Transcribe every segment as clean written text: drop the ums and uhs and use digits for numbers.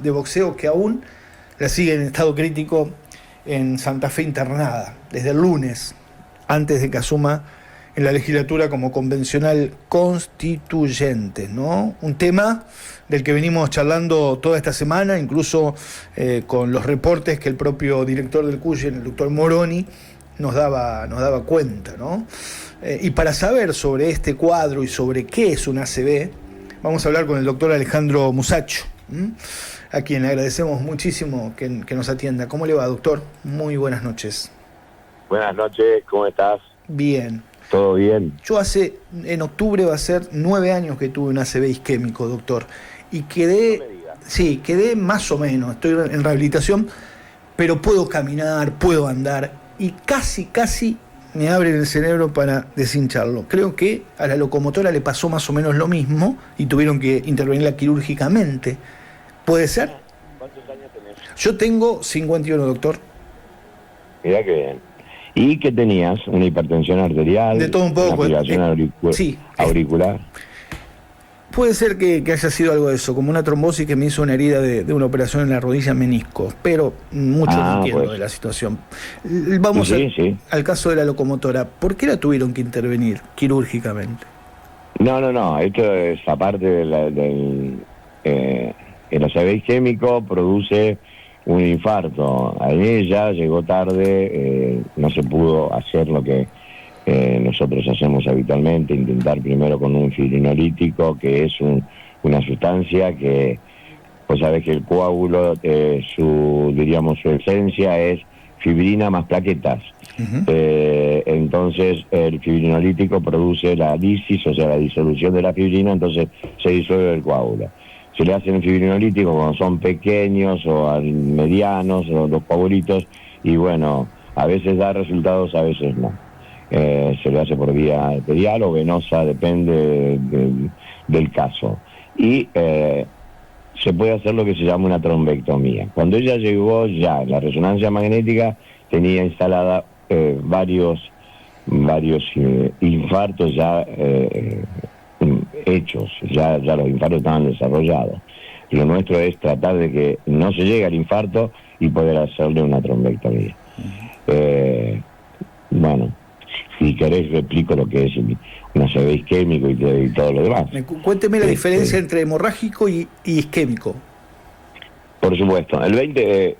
de boxeo que aún la sigue en estado crítico en Santa Fe internada, desde el lunes, antes de que asuma en la legislatura como convencional constituyente, ¿no? Un tema del que venimos charlando toda esta semana, incluso con los reportes que el propio director del CUYEN, el doctor Moroni, nos daba cuenta, ¿no? Y para saber sobre este cuadro y sobre qué es un ACV, vamos a hablar con el doctor Alejandro Musacho, a quien le agradecemos muchísimo que nos atienda. ¿Cómo le va, doctor? Muy buenas noches. Buenas noches, ¿cómo estás? Bien. ¿Todo bien? Yo en octubre va a ser 9 años que tuve un ACV isquémico, doctor, y quedé más o menos, estoy en rehabilitación, pero puedo caminar, puedo andar, y casi me abren el cerebro para deshincharlo. Creo que a la locomotora le pasó más o menos lo mismo y tuvieron que intervenirla quirúrgicamente. ¿Puede ser? ¿Cuántos años tenés? Yo tengo 51, doctor. Mirá que bien. ¿Y qué tenías? ¿Una hipertensión arterial? De todo un poco. ¿Una fibrilación auricular? Puede ser que haya sido algo de eso, como una trombosis que me hizo una herida de una operación en la rodilla menisco, pero mucho no entiendo de la situación. Vamos al caso de la locomotora. ¿Por qué la tuvieron que intervenir quirúrgicamente? No, esto es aparte el ACV isquémico produce un infarto. A ella llegó tarde, no se pudo hacer lo que nosotros hacemos habitualmente, intentar primero con un fibrinolítico, que es una sustancia que, pues sabés que el coágulo, su esencia es fibrina más plaquetas. Uh-huh. Entonces el fibrinolítico produce la lisis, o sea, la disolución de la fibrina, entonces se disuelve el coágulo. Se le hacen fibrinolíticos cuando son pequeños o medianos o los coagulitos, y bueno, a veces da resultados, a veces no. Se le hace por vía arterial o venosa, depende del caso. Y se puede hacer lo que se llama una trombectomía. Cuando ella llegó ya, la resonancia magnética tenía instalada varios infartos ya hechos, ya los infartos estaban desarrollados. Lo nuestro es tratar de que no se llegue al infarto y poder hacerle una trombectomía. Bueno, si querés replico lo que es un ACV isquémico y todo lo demás. Cuénteme la diferencia entre hemorrágico y isquémico. Por supuesto, el 20,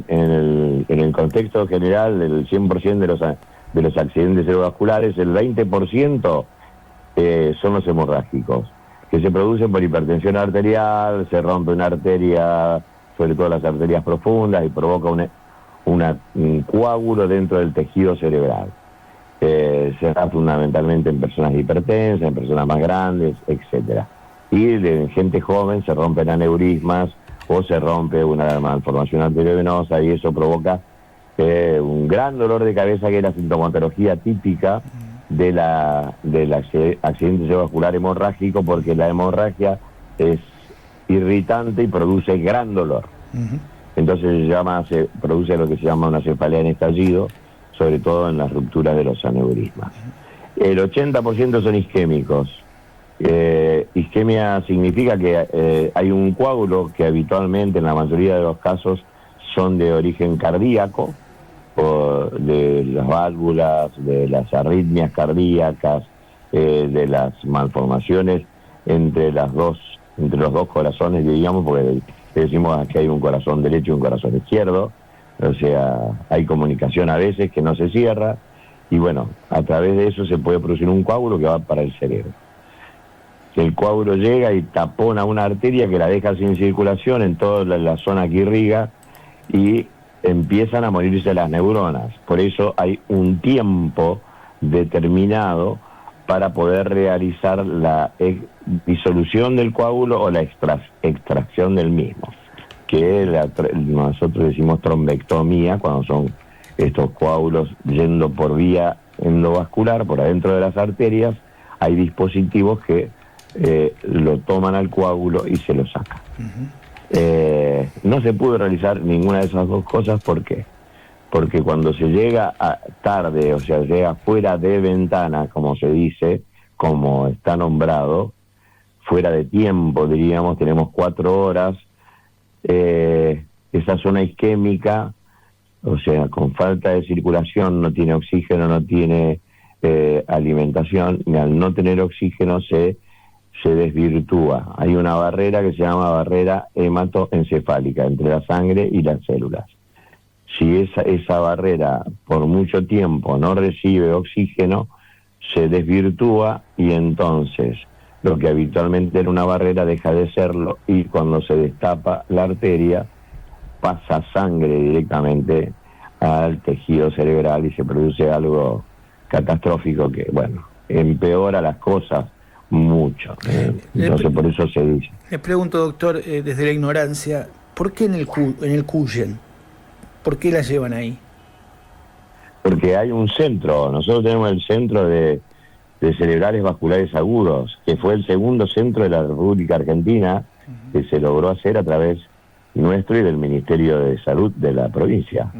en el contexto general del 100% de los accidentes cerebrovasculares, el 20% son los hemorrágicos, que se producen por hipertensión arterial, se rompe una arteria, sobre todo las arterias profundas, y provoca un coágulo dentro del tejido cerebral. Se da fundamentalmente en personas hipertensas, en personas más grandes, etcétera. Y en gente joven se rompen aneurismas o se rompe una malformación arteriovenosa, y eso provoca un gran dolor de cabeza, que es la sintomatología típica del accidente cerebrovascular hemorrágico, porque la hemorragia es irritante y produce gran dolor. Uh-huh. Entonces se produce lo que se llama una cefalea en estallido, sobre todo en las rupturas de los aneurismas. El 80% son isquémicos. Isquemia significa que hay un coágulo que habitualmente, en la mayoría de los casos, son de origen cardíaco, de las válvulas, de las arritmias cardíacas, de las malformaciones entre los dos corazones, digamos, porque decimos que hay un corazón derecho y un corazón izquierdo, o sea, hay comunicación a veces que no se cierra, y bueno, a través de eso se puede producir un coágulo que va para el cerebro. El coágulo llega y tapona una arteria que la deja sin circulación en toda la zona que irriga, y empiezan a morirse las neuronas. Por eso hay un tiempo determinado para poder realizar la disolución del coágulo o la extracción del mismo, que nosotros decimos trombectomía, cuando son estos coágulos yendo por vía endovascular, por adentro de las arterias. Hay dispositivos que lo toman al coágulo y se lo sacan. Uh-huh. No se pudo realizar ninguna de esas dos cosas. ¿Por qué? Porque cuando se llega tarde, o sea, llega fuera de ventana, como se dice, como está nombrado, fuera de tiempo, diríamos, tenemos 4 horas, esa zona isquémica, o sea, con falta de circulación, no tiene oxígeno, no tiene alimentación, y al no tener oxígeno se desvirtúa. Hay una barrera que se llama barrera hematoencefálica entre la sangre y las células. Si esa barrera por mucho tiempo no recibe oxígeno, se desvirtúa y entonces lo que habitualmente era una barrera deja de serlo, y cuando se destapa la arteria pasa sangre directamente al tejido cerebral y se produce algo catastrófico que, bueno, empeora las cosas mucho. Entonces por eso se dice. Le pregunto, doctor, desde la ignorancia, ¿por qué en el Cuyen? ¿Por qué la llevan ahí? Porque hay un centro, nosotros tenemos el centro de cerebrales vasculares agudos, que fue el segundo centro de la República Argentina, que se logró hacer a través nuestro y del Ministerio de Salud de la provincia.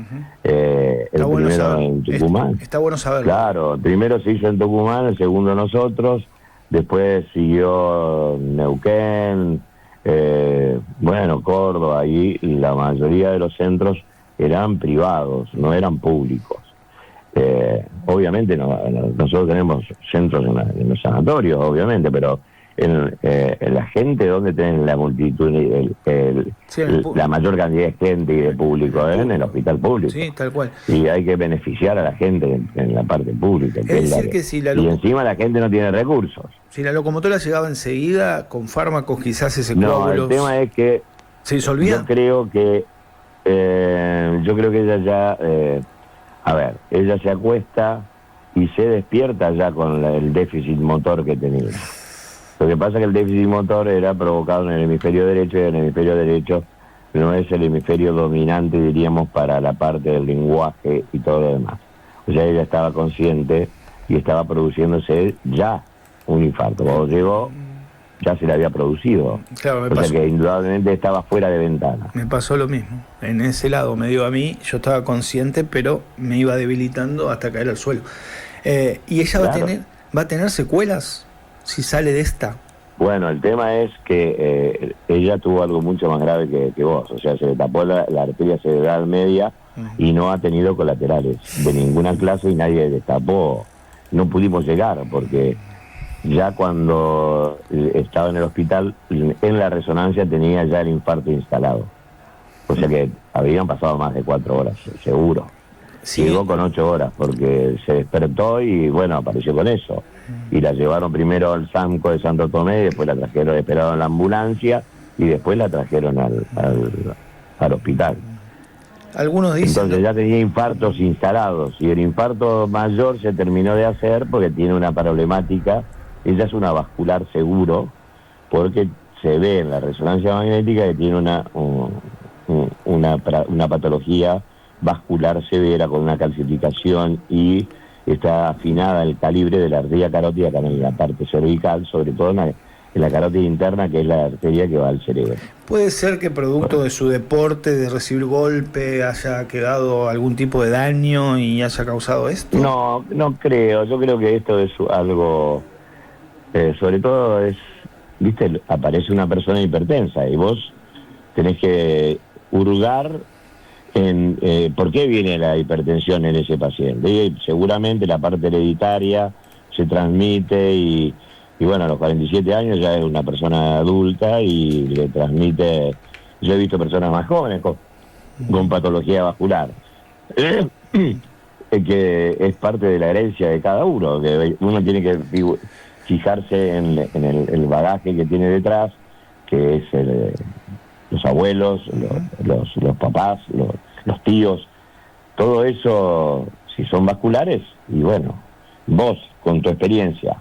El primero en Tucumán. Está bueno saberlo. Claro, el primero se hizo en Tucumán, el segundo nosotros, después siguió Neuquén, Córdoba, y la mayoría de los centros eran privados, no eran públicos. Obviamente nosotros tenemos centros en los sanatorios, obviamente, pero en la gente donde tienen la multitud, la mayor cantidad de gente y de público, en el hospital público. Sí, tal cual. Y hay que beneficiar a la gente en la parte pública. Es decir, que si y encima la gente no tiene recursos. Si la locomotora llegaba enseguida, con fármacos quizás ese coágulo... No, el tema es que... ¿Se disolvía? Yo creo que ella ya... ella se acuesta y se despierta ya con el déficit motor que tenía. Lo que pasa es que el déficit motor era provocado en el hemisferio derecho, y el hemisferio derecho no es el hemisferio dominante, diríamos, para la parte del lenguaje y todo lo demás. O sea, ella estaba consciente y estaba produciéndose ya un infarto. Cuando llegó, ya se le había producido. Claro, o sea que indudablemente estaba fuera de ventana. Me pasó lo mismo. En ese lado me dio a mí, yo estaba consciente, pero me iba debilitando hasta caer al suelo. ¿Y ella va a tener secuelas si sale de esta? Bueno, el tema es que ella tuvo algo mucho más grave que vos. O sea, se le tapó la arteria cerebral media y no ha tenido colaterales de ninguna clase, y nadie le destapó. No pudimos llegar porque ya cuando estaba en el hospital, en la resonancia tenía ya el infarto instalado. O sea que habían pasado más de 4 horas, seguro. Sí. Llegó con 8 horas porque se despertó y apareció con eso. Y la llevaron primero al SAMCO de Santo Tomé, después la trajeron, esperaron la ambulancia y después la trajeron al hospital. Algunos dicen... Entonces ya tenía infartos instalados, y el infarto mayor se terminó de hacer porque tiene una problemática. Ella es una vascular seguro, porque se ve en la resonancia magnética que tiene una patología vascular severa con una calcificación, y está afinada el calibre de la arteria carótida acá en la parte cervical, sobre todo en la carótida interna, que es la arteria que va al cerebro. ¿Puede ser que producto de su deporte, de recibir golpe, haya quedado algún tipo de daño y haya causado esto? No creo. Yo creo que esto es algo... sobre todo viste, aparece una persona hipertensa y vos tenés que hurgar en por qué viene la hipertensión en ese paciente. Y seguramente la parte hereditaria se transmite y a los 47 años ya es una persona adulta y le transmite. Yo he visto personas más jóvenes con patología vascular. Que es parte de la herencia de cada uno, que uno tiene que fijarse en el bagaje que tiene detrás, que es los abuelos, los papás, los tíos, todo eso, si son vasculares, y vos, con tu experiencia,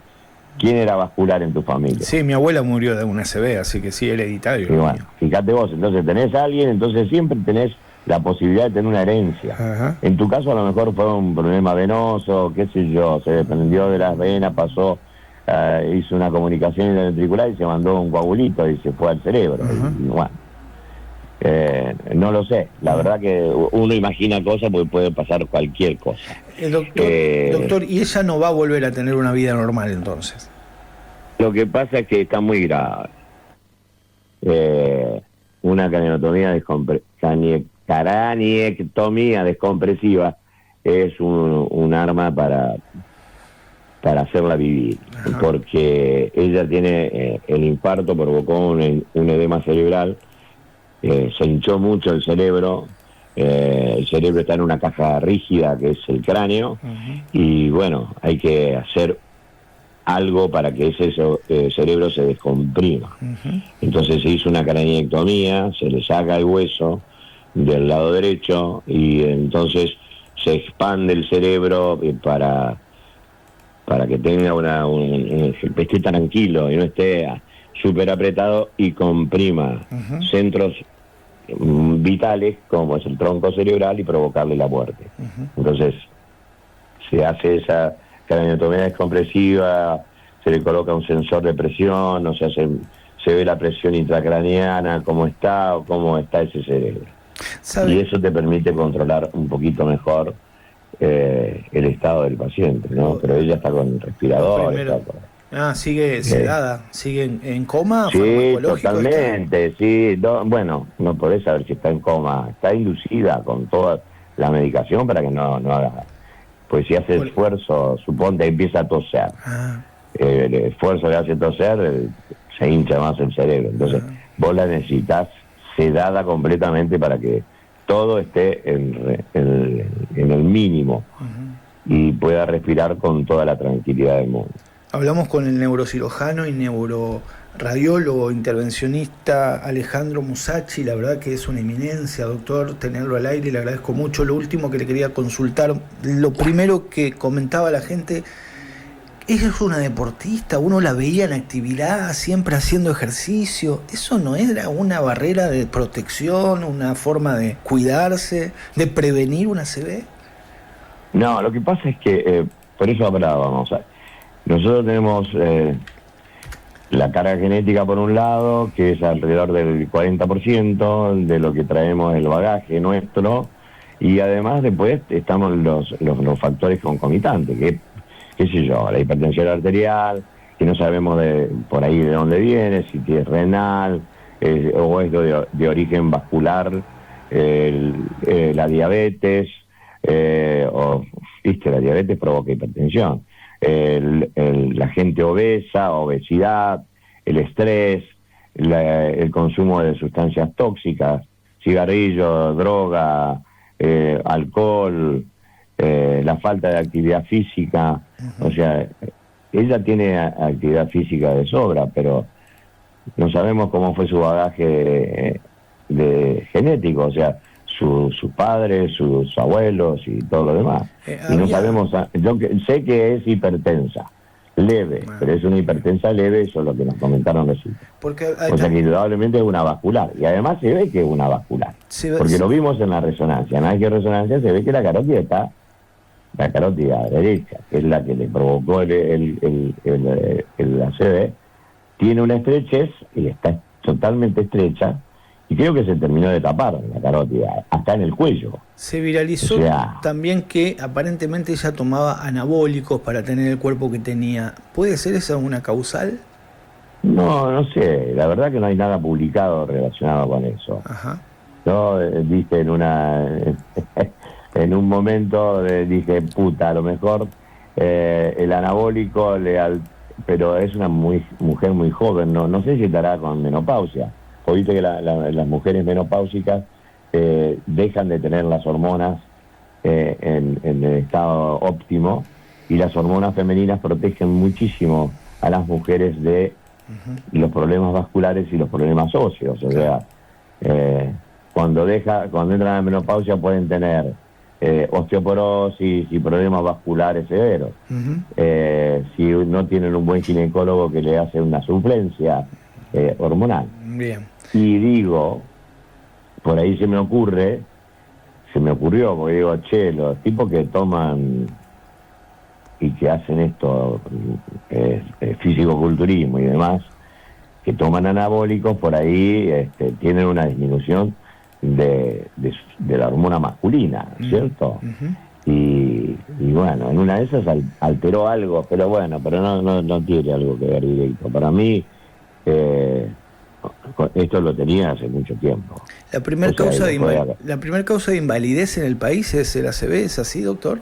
¿quién era vascular en tu familia? Sí, mi abuela murió de un ACV, así que sí, hereditario. Y fíjate vos, entonces tenés a alguien, entonces siempre tenés la posibilidad de tener una herencia. Ajá. En tu caso a lo mejor fue un problema venoso, qué sé yo, se desprendió de las venas, pasó... hizo una comunicación interventricular y se mandó un coagulito y se fue al cerebro. No lo sé, la verdad que uno imagina cosas porque puede pasar cualquier cosa. Doctor, ¿y ella no va a volver a tener una vida normal entonces? Lo que pasa es que está muy grave. una craniectomía descompresiva es un arma para hacerla vivir. Ajá. Porque ella tiene el infarto, provocó un edema cerebral, se hinchó mucho el cerebro está en una caja rígida que es el cráneo, y bueno, hay que hacer algo para que ese cerebro se descomprima. Entonces se hizo una craniectomía, se le saca el hueso del lado derecho y entonces se expande el cerebro para que tenga esté tranquilo y no esté súper apretado y comprima centros vitales como es el tronco cerebral y provocarle la muerte. Entonces se hace esa craniotomía descompresiva, se le coloca un sensor de presión, o sea, se ve la presión intracraneana, cómo está ese cerebro. ¿Sabe? Y eso te permite controlar un poquito mejor el estado del paciente, ¿no? Pero ella está con respirador. Sigue sedada, sigue en coma. Sí, totalmente, sí. Bueno, no podés saber si está en coma, está inducida con toda la medicación para que no haga. Pues si hace esfuerzo, suponte empieza a toser. El esfuerzo que hace toser, se hincha más el cerebro. Entonces, vos la necesitas sedada completamente para que todo esté en el mínimo y pueda respirar con toda la tranquilidad del mundo. Hablamos con el neurocirujano y neuroradiólogo intervencionista Alejandro Musacci. La verdad que es una eminencia, doctor, tenerlo al aire, y le agradezco mucho. Lo último que le quería consultar, lo primero que comentaba la gente, ella es una deportista, uno la veía en actividad, siempre haciendo ejercicio. ¿Eso no era una barrera de protección, una forma de cuidarse, de prevenir una ACV? No, lo que pasa es que, por eso hablábamos, nosotros tenemos la carga genética por un lado, que es alrededor del 40% de lo que traemos el bagaje nuestro, y además después estamos los factores concomitantes, que qué sé yo, la hipertensión arterial, que no sabemos por ahí de dónde viene, si es renal o es de origen vascular, la diabetes, la diabetes provoca hipertensión. La gente obesidad, el estrés, el consumo de sustancias tóxicas, cigarrillo, droga, alcohol, la falta de actividad física. O sea, ella tiene actividad física de sobra, pero no sabemos cómo fue su bagaje de genético, o sea, sus padres, sus abuelos y todo lo demás. Y no sabemos, yo sé que es hipertensa, leve, pero es una hipertensa leve, eso es lo que nos comentaron recién. O sea que indudablemente es una vascular, y además se ve que es una vascular, porque lo vimos en la resonancia. En la resonancia se ve que la carótida derecha, que es la que le provocó el ACV, tiene una estrechez y está totalmente estrecha. Y creo que se terminó de tapar la carótida, hasta en el cuello. Se viralizó también que aparentemente ella tomaba anabólicos para tener el cuerpo que tenía. ¿Puede ser esa una causal? No sé. La verdad que no hay nada publicado relacionado con eso. Yo dije en un momento dije, puta, a lo mejor el anabólico pero es una mujer muy joven, no sé si estará con menopausia. O viste que las mujeres menopáusicas dejan de tener las hormonas en el estado óptimo, y las hormonas femeninas protegen muchísimo a las mujeres de los problemas vasculares y los problemas óseos. O sea, cuando entran a la menopausia pueden tener osteoporosis y problemas vasculares severos. Si no tienen un buen ginecólogo que le hace una suplencia hormonal. Bien. Y digo, por ahí se me ocurrió, porque digo, los tipos que toman y que hacen esto, físico-culturismo y demás, que toman anabólicos, por ahí tienen una disminución de la hormona masculina, ¿cierto? Y bueno, en una de esas alteró algo, pero no tiene algo que ver directo. Para mí, Esto lo tenía hace mucho tiempo. La primera O sea, causa de invalidez en el país es el ACV, ¿es así, doctor?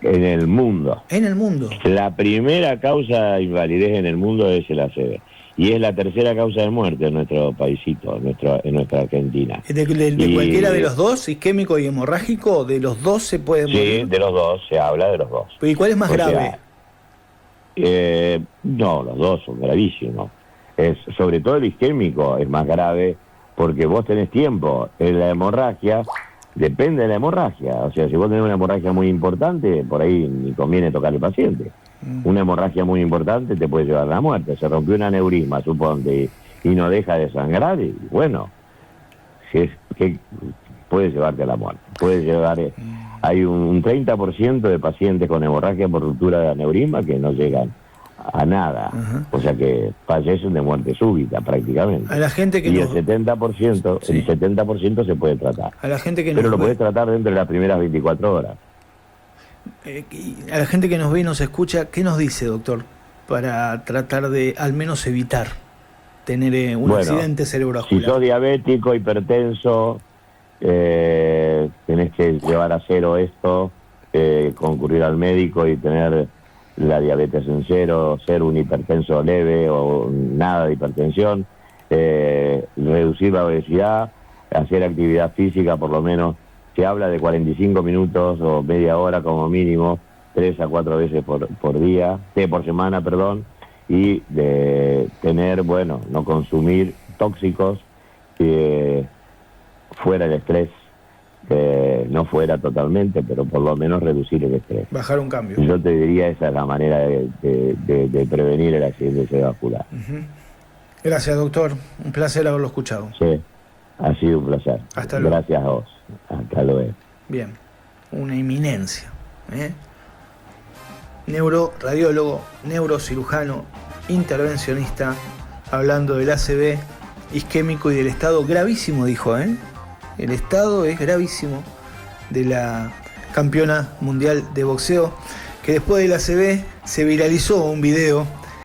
En el mundo. En el mundo. La primera causa de invalidez en el mundo es el ACV. Y es la tercera causa de muerte en nuestro paisito, en nuestra Argentina. ¿De cualquiera de los dos, isquémico y hemorrágico, de los dos se puede morir? Sí, de los dos, se habla de los dos. ¿Y cuál es más grave? No, los dos son gravísimos. Sobre todo el isquémico es más grave porque vos tenés tiempo. En la hemorragia, depende de la hemorragia. O sea, si vos tenés una hemorragia muy importante, por ahí ni conviene tocar al paciente. Una hemorragia muy importante te puede llevar a la muerte. Se rompió un aneurisma, suponte, y no deja de sangrar, y bueno, que puede llevarte a la muerte. Puede llevar... Hay un 30% de pacientes con hemorragia por ruptura de aneurisma que no llegan a nada. O sea que fallecen de muerte súbita prácticamente. A la gente que y el 70%, sí, el 70% se puede tratar. A la gente que pero lo puedes tratar dentro de las primeras 24 horas. A la gente que nos ve y nos escucha, ¿qué nos dice, doctor? Para tratar de al menos evitar tener un accidente cerebrovascular. Si sos diabético, hipertenso, tenés que llevar a cero esto, concurrir al médico y tener la diabetes en cero, ser un hipertenso leve o nada de hipertensión, reducir la obesidad, hacer actividad física por lo menos. Se habla de 45 minutos o media hora como mínimo, 3 a 4 veces por semana, perdón, y de tener, no consumir tóxicos, fuera el estrés, no fuera totalmente, pero por lo menos reducir el estrés. Bajar un cambio. Yo te diría esa es la manera de prevenir el accidente cerebrovascular. Gracias, doctor. Un placer haberlo escuchado. Sí, ha sido un placer. Hasta luego. Gracias a vos. Hasta luego. Bien, una eminencia. Neuroradiólogo, neurocirujano, intervencionista, hablando del ACV isquémico y del estado gravísimo, dijo, El estado es gravísimo de la campeona mundial de boxeo, que después del ACV se viralizó un video